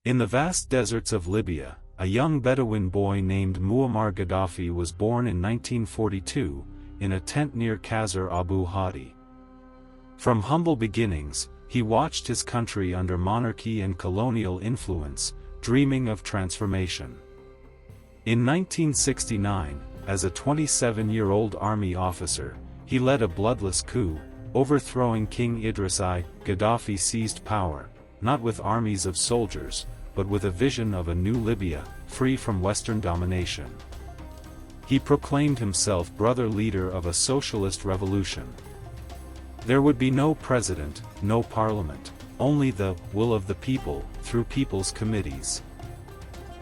In the vast deserts of Libya, a young Bedouin boy named Muammar Gaddafi was born in 1942, in a tent near Qasr Abu Hadi. From humble beginnings, he watched his country under monarchy and colonial influence, dreaming of transformation. In 1969, as a 27-year-old army officer, he led a bloodless coup, overthrowing King Idris I. Gaddafi seized power, not with armies of soldiers, but with a vision of a new Libya, free from Western domination. He proclaimed himself brother leader of a socialist revolution. There would be no president, no parliament, only the will of the people, through people's committees.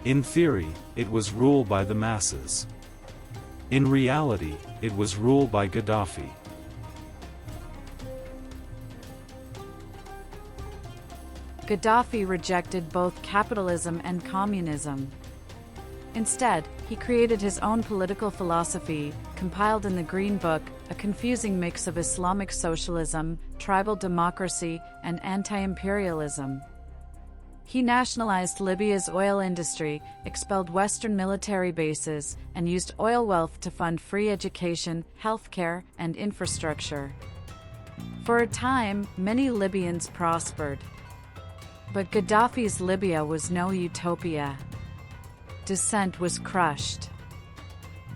In theory, it was rule by the masses. In reality, it was rule by Gaddafi. Gaddafi rejected both capitalism and communism. Instead, he created his own political philosophy, compiled in the Green Book, a confusing mix of Islamic socialism, tribal democracy, and anti-imperialism. He nationalized Libya's oil industry, expelled Western military bases, and used oil wealth to fund free education, healthcare, and infrastructure. For a time, many Libyans prospered. But Gaddafi's Libya was no utopia. Dissent was crushed.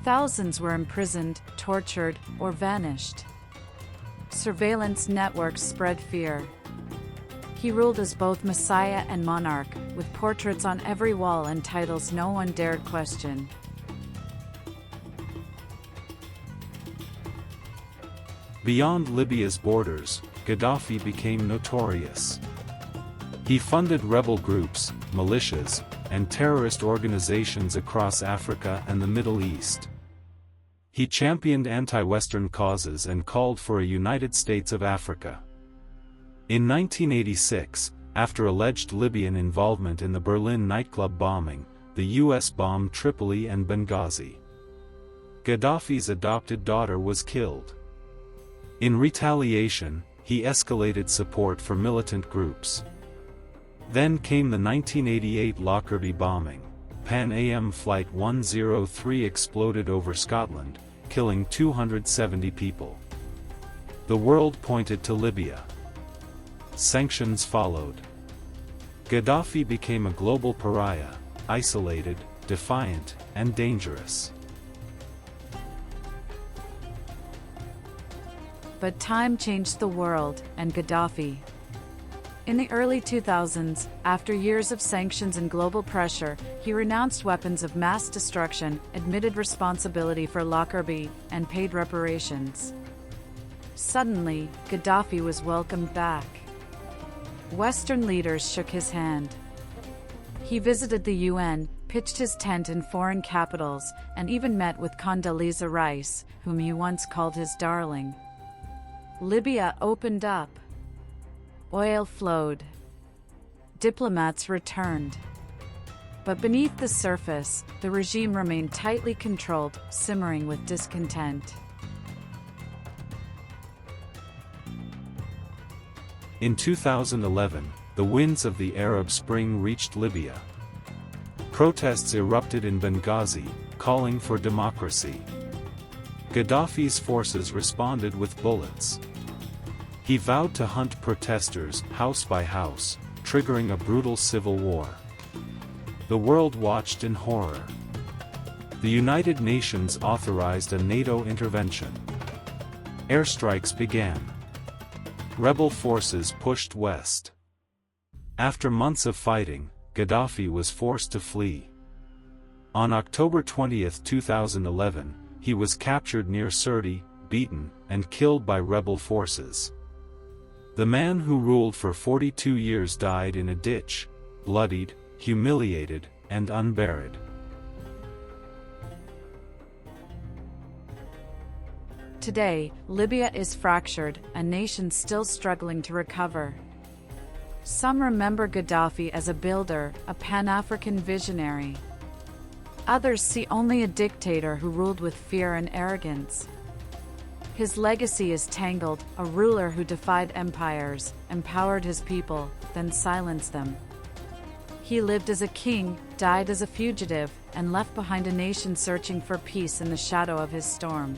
Thousands were imprisoned, tortured, or vanished. Surveillance networks spread fear. He ruled as both Messiah and monarch, with portraits on every wall and titles no one dared question. Beyond Libya's borders, Gaddafi became notorious. He funded rebel groups, militias, and terrorist organizations across Africa and the Middle East. He championed anti-Western causes and called for a United States of Africa. In 1986, after alleged Libyan involvement in the Berlin nightclub bombing, the U.S. bombed Tripoli and Benghazi. Gaddafi's adopted daughter was killed. In retaliation, he escalated support for militant groups. Then came the 1988 Lockerbie bombing. Pan Am Flight 103 exploded over Scotland, killing 270 people. The world pointed to Libya. Sanctions followed. Gaddafi became a global pariah, isolated, defiant, and dangerous. But time changed the world, and Gaddafi. In the early 2000s, after years of sanctions and global pressure, he renounced weapons of mass destruction, admitted responsibility for Lockerbie, and paid reparations. Suddenly, Gaddafi was welcomed back. Western leaders shook his hand. He visited the UN, pitched his tent in foreign capitals, and even met with Condoleezza Rice, whom he once called his darling. Libya opened up. Oil flowed. Diplomats returned. But beneath the surface, the regime remained tightly controlled, simmering with discontent. In 2011, the winds of the Arab Spring reached Libya. Protests erupted in Benghazi, calling for democracy. Gaddafi's forces responded with bullets. He vowed to hunt protesters house by house, triggering a brutal civil war. The world watched in horror. The United Nations authorized a NATO intervention. Airstrikes began. Rebel forces pushed west. After months of fighting, Gaddafi was forced to flee. On October 20, 2011, he was captured near Sirte, beaten, and killed by rebel forces. The man who ruled for 42 years died in a ditch, bloodied, humiliated, and unburied. Today, Libya is fractured, a nation still struggling to recover. Some remember Gaddafi as a builder, a Pan-African visionary. Others see only a dictator who ruled with fear and arrogance. His legacy is tangled, a ruler who defied empires, empowered his people, then silenced them. He lived as a king, died as a fugitive, and left behind a nation searching for peace in the shadow of his storm.